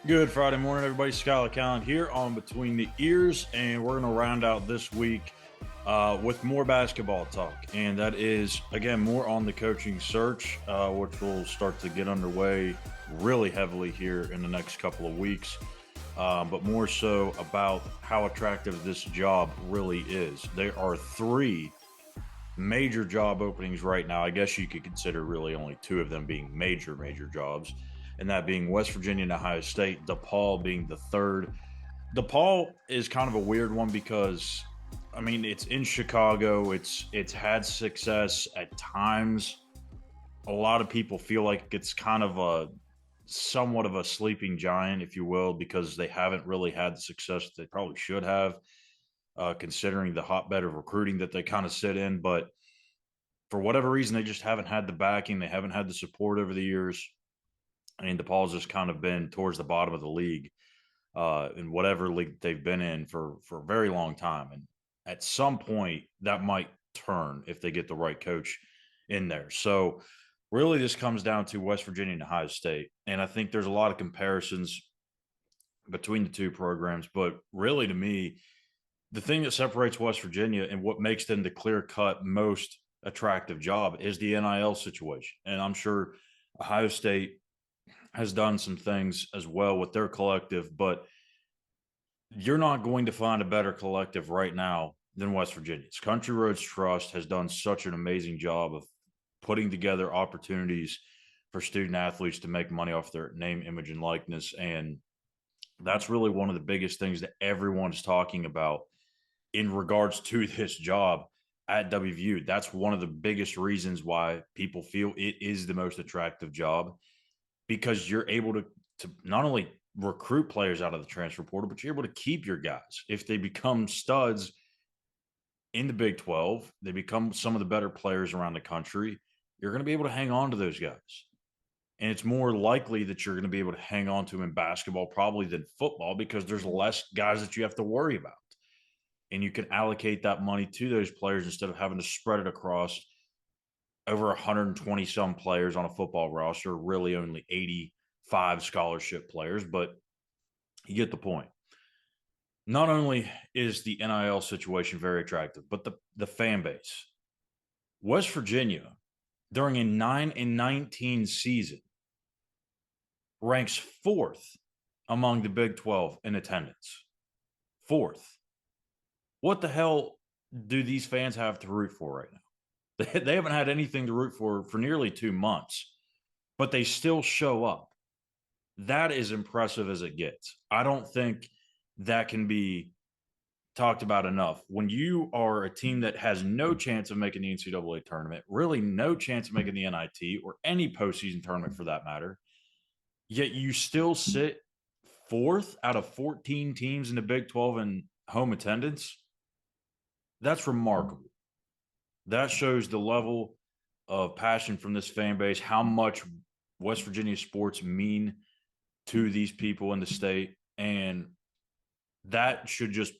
Good Friday morning, everybody. Schuyler Callihan here on Between the Ears, and we're going to round out this week with more basketball talk. And that is, again, more on the coaching search, which will start to get underway really heavily here in the next couple of weeks. But more so about how attractive this job really is. There are three major job openings right now. I guess you could consider really only two of them being major jobs, and that being West Virginia and Ohio State, DePaul being the third. DePaul is kind of a weird one because, I mean, it's in Chicago. It's had success at times. A lot of people feel like it's kind of a somewhat of a sleeping giant, if you will, because they haven't really had the success they probably should have, considering the hotbed of recruiting that they kind of sit in. But for whatever reason, they just haven't had the backing. They haven't had the support over the years. And DePaul's just kind of been towards the bottom of the league in whatever league they've been in for a very long time. And at some point, that might turn if they get the right coach in there. So really, this comes down to West Virginia and Ohio State. And I think there's a lot of comparisons between the two programs. But really, to me, the thing that separates West Virginia and what makes them the clear-cut most attractive job is the NIL situation. And I'm sure Ohio State has done some things as well with their collective, but you're not going to find a better collective right now than West Virginia's. Country Roads Trust has done such an amazing job of putting together opportunities for student athletes to make money off their name, image, and likeness. And that's really one of the biggest things that everyone's talking about in regards to this job at WVU. That's one of the biggest reasons why people feel it is the most attractive job, because you're able to not only recruit players out of the transfer portal, but you're able to keep your guys. If they become studs in the Big 12, they become some of the better players around the country, you're going to be able to hang on to those guys. And it's more likely that you're going to be able to hang on to them in basketball probably than football, because there's less guys that you have to worry about. And you can allocate that money to those players instead of having to spread it across over 120 some players on a football roster, really only 85 scholarship players, but you get the point. Not only is the NIL situation very attractive, but the fan base. West Virginia, during a 9-19 season, ranks fourth among the Big 12 in attendance. Fourth. What the hell do these fans have to root for right now? They haven't had anything to root for nearly 2 months, but they still show up. That is impressive as it gets. I don't think that can be talked about enough. When you are a team that has no chance of making the NCAA tournament, really no chance of making the NIT or any postseason tournament for that matter, yet you still sit fourth out of 14 teams in the Big 12 in home attendance, that's remarkable. That shows the level of passion from this fan base, how much West Virginia sports mean to these people in the state. And that should just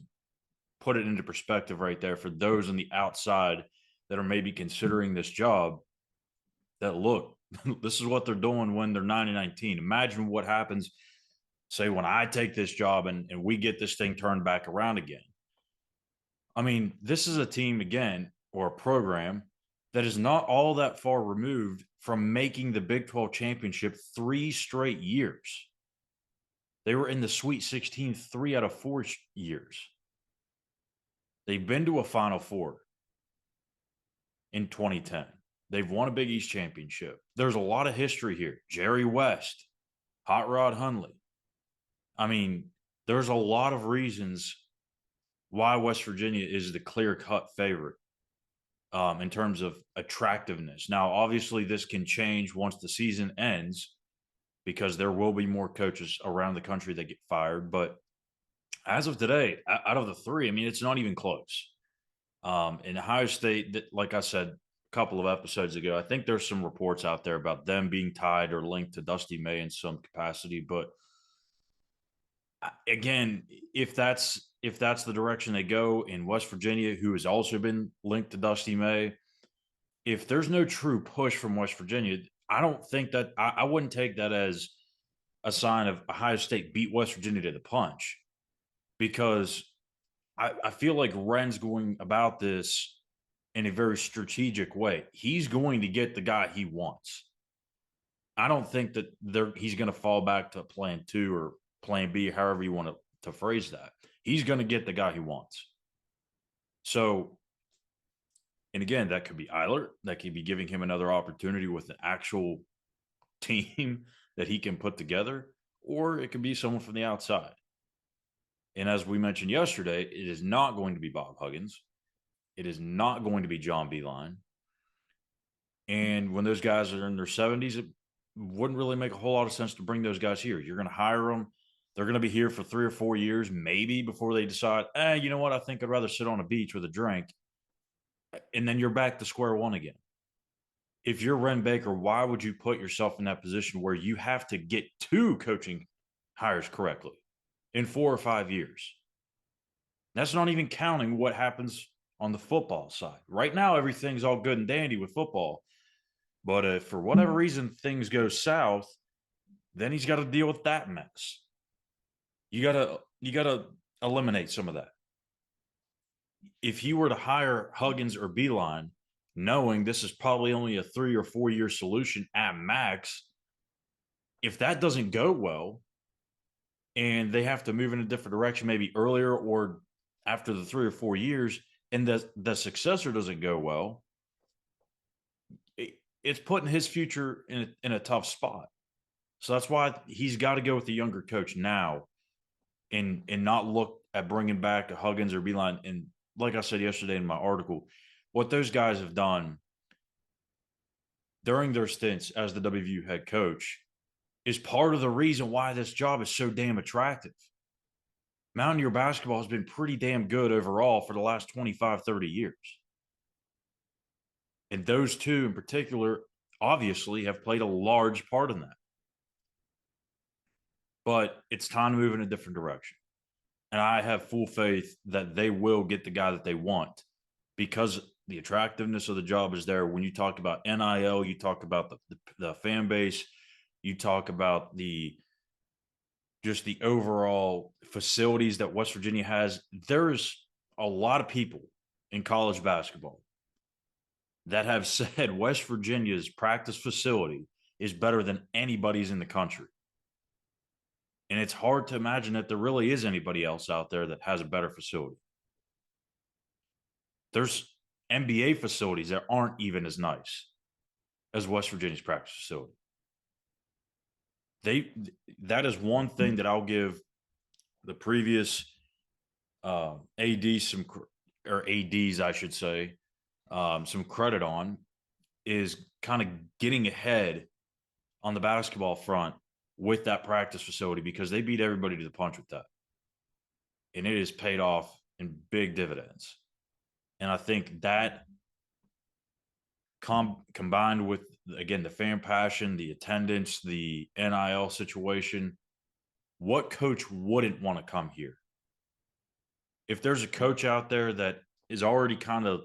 put it into perspective right there for those on the outside that are maybe considering this job, that look, this is what they're doing when they're 9-19. Imagine what happens, say, when I take this job and we get this thing turned back around again. I mean, this is a team, again, or a program that is not all that far removed from making the Big 12 championship 3 straight years. They were in the Sweet 16 3 out of 4 years. They've been to a Final Four in 2010. They've won a Big East championship. There's a lot of history here. Jerry West, Hot Rod Hundley. I mean, there's a lot of reasons why West Virginia is the clear-cut favorite in terms of attractiveness. Now, obviously, this can change once the season ends, because there will be more coaches around the country that get fired. But as of today, out of the three, I mean, it's not even close. In Ohio State, like I said a couple of episodes ago, I think there's some reports out there about them being tied or linked to Dusty May in some capacity. But again, if that's the direction they go in West Virginia, who has also been linked to Dusty May, if there's no true push from West Virginia, I don't think that I wouldn't take that as a sign of Ohio State beat West Virginia to the punch, because I feel like Wren's going about this in a very strategic way. He's going to get the guy he wants. I don't think that he's going to fall back to plan two or plan B, however you want to phrase that. He's going to get the guy he wants. So, and again, that could be Eiler. That could be giving him another opportunity with an actual team that he can put together, or it could be someone from the outside. And as we mentioned yesterday, it is not going to be Bob Huggins. It is not going to be John Beeline. And when those guys are in their 70s, it wouldn't really make a whole lot of sense to bring those guys here. You're going to hire them. They're going to be here for 3 or 4 years, maybe, before they decide, you know what? I think I'd rather sit on a beach with a drink. And then you're back to square one again. If you're Wren Baker, why would you put yourself in that position where you have to get 2 coaching hires correctly in 4 or 5 years? That's not even counting what happens on the football side. Right now, everything's all good and dandy with football. But if for whatever reason things go south, then he's got to deal with that mess. You gotta eliminate some of that. If you were to hire Huggins or Beeline, knowing this is probably only a 3 or 4 year solution at max, if that doesn't go well and they have to move in a different direction, maybe earlier or after the 3 or 4 years, and the successor doesn't go well, it's putting his future in a tough spot. So that's why he's got to go with the younger coach now, and not look at bringing back a Huggins or Beeline. And like I said yesterday in my article, what those guys have done during their stints as the WVU head coach is part of the reason why this job is so damn attractive. Mountaineer basketball has been pretty damn good overall for the last 25, 30 years. And those two in particular, obviously, have played a large part in that. But it's time to move in a different direction. And I have full faith that they will get the guy that they want, because the attractiveness of the job is there. When you talk about NIL, you talk about the fan base, you talk about just the overall facilities that West Virginia has. There's a lot of people in college basketball that have said West Virginia's practice facility is better than anybody's in the country. And it's hard to imagine that there really is anybody else out there that has a better facility. There's NBA facilities that aren't even as nice as West Virginia's practice facility. That is one thing that I'll give the previous AD or ADs, I should say, some credit on, is kind of getting ahead on the basketball front with that practice facility, because they beat everybody to the punch with that. And it has paid off in big dividends. And I think that combined with, again, the fan passion, the attendance, the NIL situation, what coach wouldn't want to come here? If there's a coach out there that is already kind of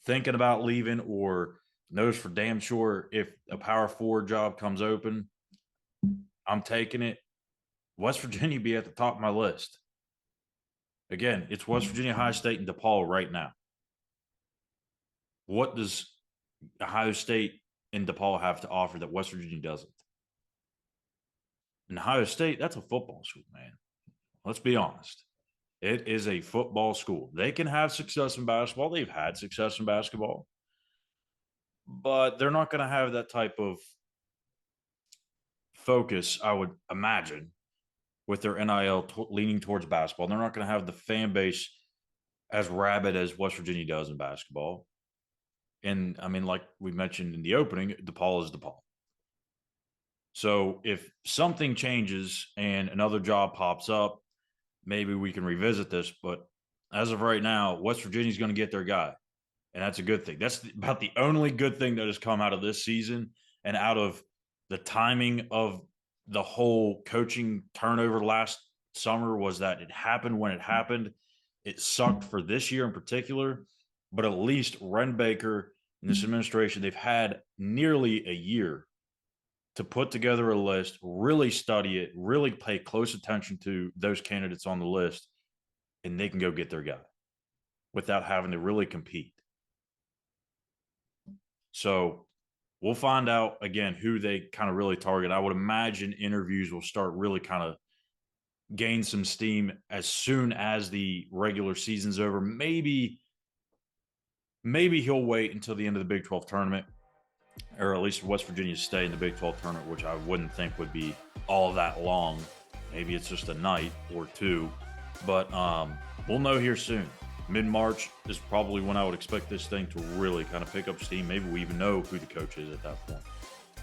thinking about leaving, or knows for damn sure if a power forward job comes open, I'm taking it, West Virginia be at the top of my list. Again, it's West Virginia, Ohio State, and DePaul right now. What does Ohio State and DePaul have to offer that West Virginia doesn't? And Ohio State, that's a football school, man. Let's be honest. It is a football school. They can have success in basketball. They've had success in basketball. But they're not going to have that type of focus, I would imagine, with their NIL leaning towards basketball. They're not going to have the fan base as rabid as West Virginia does in basketball. And, I mean, like we mentioned in the opening, DePaul is DePaul. So if something changes and another job pops up, maybe we can revisit this. But as of right now, West Virginia is going to get their guy. And that's a good thing. That's about the only good thing that has come out of this season, and out of the timing of the whole coaching turnover last summer, was that it happened when it happened. It sucked for this year in particular, but at least Wren Baker and this administration, they've had nearly a year to put together a list, really study it, really pay close attention to those candidates on the list, and they can go get their guy without having to really compete. So we'll find out again who they kind of really target. I would imagine interviews will start really kind of gain some steam as soon as the regular season's over. Maybe he'll wait until the end of the Big 12 tournament, or at least West Virginia stay in the Big 12 tournament, which I wouldn't think would be all that long. Maybe it's just a night or two, but we'll know here soon. Mid-March is probably when I would expect this thing to really kind of pick up steam. Maybe we even know who the coach is at that point.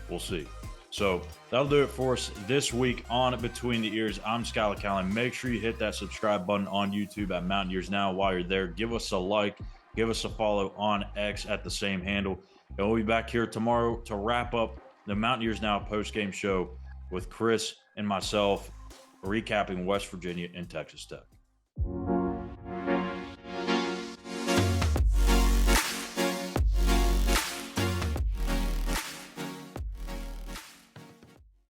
We'll see. So that'll do it for us this week on Between the Ears. I'm Schuyler Callihan. Make sure you hit that subscribe button on YouTube at Mountain Ears Now. While you're there, give us a like, give us a follow on X at the same handle. And we'll be back here tomorrow to wrap up the Mountain Ears Now post-game show with Chris and myself recapping West Virginia and Texas Tech.